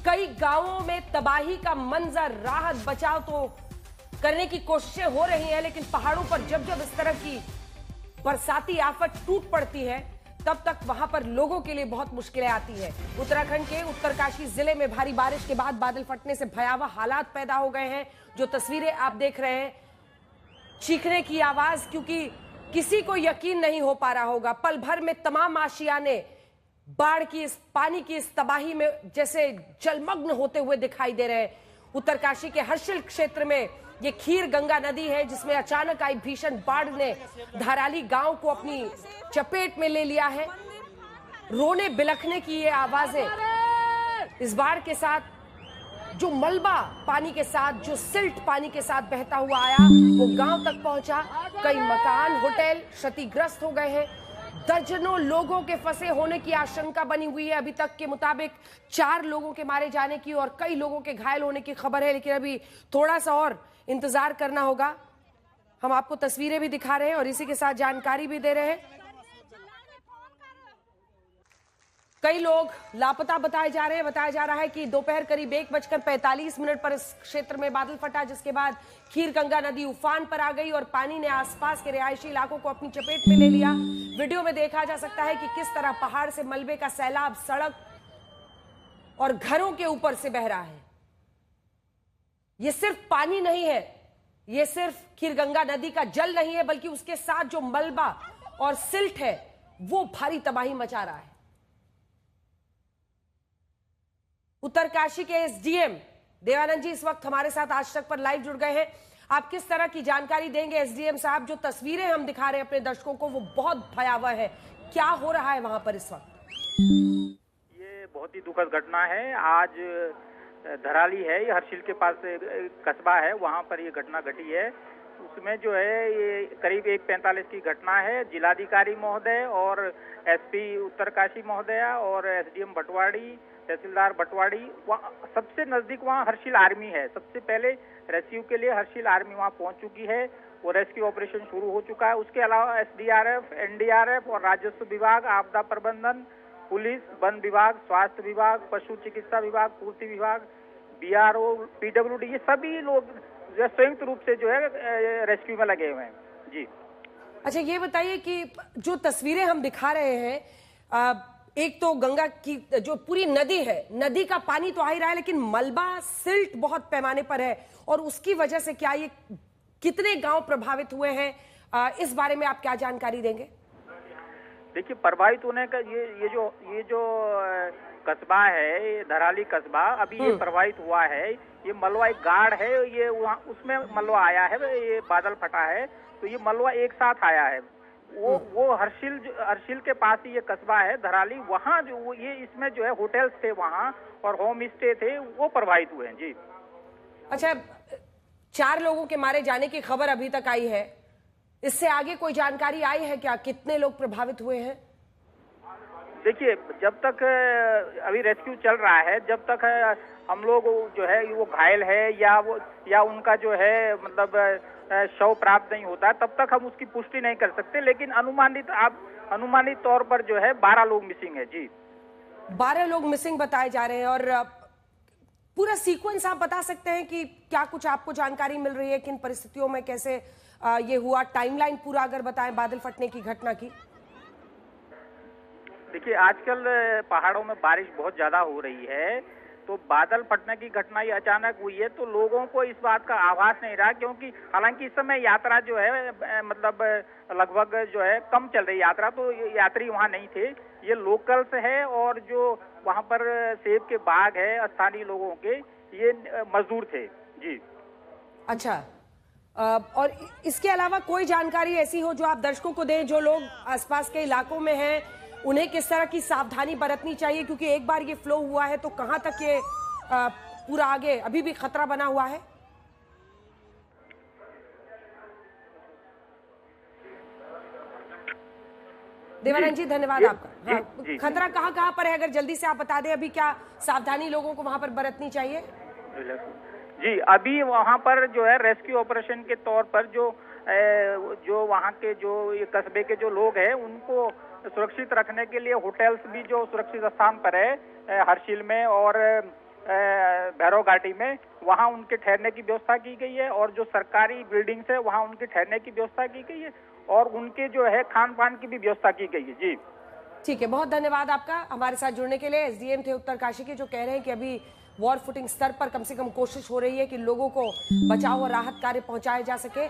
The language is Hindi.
कई गांवों में तबाही का मंजर। राहत बचाव तो करने की कोशिशें हो रही हैं, लेकिन पहाड़ों पर जब जब इस तरह की बरसाती आफत टूट पड़ती है तब तक वहां पर लोगों के लिए बहुत मुश्किलें आती है। उत्तराखंड के उत्तरकाशी जिले में भारी बारिश के बाद बादल फटने से भयावह हालात पैदा हो गए हैं। जो तस्वीरें आप देख रहे हैं, चीखने की आवाज, क्योंकि किसी को यकीन नहीं हो पा रहा होगा। पल भर में तमाम आशियाने बाढ़ की इस पानी की इस तबाही में जैसे जलमग्न होते हुए दिखाई दे रहे हैं। उत्तरकाशी के हर्षिल क्षेत्र में ये खीर गंगा नदी है, जिसमें अचानक आई भीषण बाढ़ ने धराली गांव को अपनी चपेट में ले लिया है। रोने बिलखने की ये आवाजें इस बाढ़ के साथ, जो मलबा पानी के साथ, जो सिल्ट पानी के साथ बहता हुआ आया, वो गांव तक पहुंचा। कई मकान, होटल क्षतिग्रस्त हो गए हैं। दर्जनों लोगों के फंसे होने की आशंका बनी हुई है। अभी तक के मुताबिक 4 लोगों के मारे जाने की और कई लोगों के घायल होने की खबर है, लेकिन अभी थोड़ा सा और इंतजार करना होगा। हम आपको तस्वीरें भी दिखा रहे हैं और इसी के साथ जानकारी भी दे रहे हैं। कई लोग लापता बताए जा रहे हैं। बताया जा रहा है कि दोपहर करीब 1:45 पर इस क्षेत्र में बादल फटा, जिसके बाद खीर गंगा नदी उफान पर आ गई और पानी ने आसपास के रिहायशी इलाकों को अपनी चपेट में ले लिया। वीडियो में देखा जा सकता है कि किस तरह पहाड़ से मलबे का सैलाब सड़क और घरों के ऊपर से बह रहा है। ये सिर्फ पानी नहीं है, ये सिर्फ खीर गंगा नदी का जल नहीं है, बल्कि उसके साथ जो मलबा और सिल्ट है वो भारी तबाही मचा रहा है। उत्तरकाशी के एसडीएम देवानंद जी इस वक्त हमारे साथ आज तक पर लाइव जुड़ गए हैं। आप किस तरह की जानकारी देंगे एसडीएम साहब? जो तस्वीरें हम दिखा रहे हैं अपने दर्शकों को वो बहुत भयावह है। क्या हो रहा है वहां पर इस वक्त? ये बहुत ही दुखद घटना है। आज धराली है, ये हर्षिल के पास कस्बा है, वहां पर ये घटना घटी है। उसमें जो है ये करीब 1:45 की घटना है। जिलाधिकारी महोदय और एसपी उत्तरकाशी महोदय और एसडीएम भटवाड़ी, तहसीलदार भटवाड़ी, वहाँ सबसे नजदीक वहाँ हर्षिल आर्मी है। सबसे पहले रेस्क्यू के लिए हर्षिल आर्मी वहाँ पहुँच चुकी है और रेस्क्यू ऑपरेशन शुरू हो चुका है। उसके अलावा एसडीआरएफ, एनडीआरएफ और राजस्व विभाग, आपदा प्रबंधन, पुलिस, वन विभाग, स्वास्थ्य विभाग, पशु चिकित्सा विभाग, पूर्ति विभाग, बीआरओ, पीडब्ल्यूडी, ये सभी लोग संयुक्त रूप से जो है रेस्क्यू में लगे हुए हैं। जी अच्छा, ये बताइए कि जो तस्वीरें हम दिखा रहे हैं, एक तो गंगा की जो पूरी नदी है, नदी का पानी तो आ ही रहा है, लेकिन मलबा सिल्ट बहुत पैमाने पर है और उसकी वजह से क्या ये कितने गांव प्रभावित हुए हैं, इस बारे में आप क्या जानकारी देंगे? देखिए, प्रभावित होने का ये जो कस्बा है, धराली कस्बा, अभी ये प्रभावित हुआ है। ये मलबा एक गाढ़ है, ये वहाँ उसमें मलबा आया है, ये बादल फटा है, तो ये मलबा एक साथ आया है। वो हर्षिल के पास ही ये कस्बा है धराली, वहाँ जो ये इसमें जो है होटल्स थे वहाँ और होम स्टे थे, वो प्रभावित हुए हैं। जी अच्छा, 4 लोगों के मारे जाने की खबर अभी तक आई है, इससे आगे कोई जानकारी आई है क्या? कितने लोग प्रभावित हुए हैं? देखिए, जब तक अभी रेस्क्यू चल रहा है, जब तक हम लोग जो है वो घायल है या उनका जो है मतलब शव प्राप्त नहीं होता, तब तक हम उसकी पुष्टि नहीं कर सकते। लेकिन अनुमानित तौर पर जो है 12 लोग मिसिंग है। जी 12 लोग मिसिंग बताए जा रहे हैं। और पूरा सीक्वेंस आप बता सकते हैं कि क्या कुछ आपको जानकारी मिल रही है, किन परिस्थितियों में कैसे ये हुआ? टाइमलाइन पूरा अगर बताएं बादल फटने की घटना की। देखिए, आजकल पहाड़ों में बारिश बहुत ज्यादा हो रही है, तो बादल फटने की घटना ये अचानक हुई है, तो लोगों को इस बात का आभास नहीं रहा, क्योंकि हालांकि इस समय यात्रा जो है मतलब लगभग जो है कम चल रही यात्रा, तो यात्री वहाँ नहीं थे। ये लोकल्स है और जो वहाँ पर सेब के बाग है स्थानीय लोगों के, ये मजदूर थे। जी अच्छा, और इसके अलावा कोई जानकारी ऐसी हो जो आप दर्शकों को दें, जो लोग आसपास के इलाकों में हैं उन्हें किस तरह की सावधानी बरतनी चाहिए? क्योंकि एक बार ये फ्लो हुआ है तो कहां तक ये पूरा आगे अभी भी खतरा बना हुआ है? देवानंद जी, धन्यवाद आपका। हाँ, खतरा कहां पर है, अगर जल्दी से आप बता दें, अभी क्या सावधानी लोगों को वहां पर बरतनी चाहिए? जी, अभी वहां पर जो है रेस्क्यू ऑपरेशन के तौर पर जो वहाँ के जो ये कस्बे के जो लोग हैं उनको सुरक्षित रखने के लिए होटल्स भी जो सुरक्षित स्थान पर है हर्षिल में और भैरव घाटी में, वहाँ उनके ठहरने की व्यवस्था की गई है और जो सरकारी बिल्डिंग्स है वहाँ उनके ठहरने की व्यवस्था की गई है और उनके जो है खान पान की भी व्यवस्था की गई है। जी ठीक है, बहुत धन्यवाद आपका हमारे साथ जुड़ने के लिए। एसडीएम थे उत्तरकाशी के, जो कह रहे हैं कि अभी वॉर फुटिंग स्तर पर कम से कम कोशिश हो रही है कि लोगों को बचाव और राहत कार्य पहुंचाए जा सके।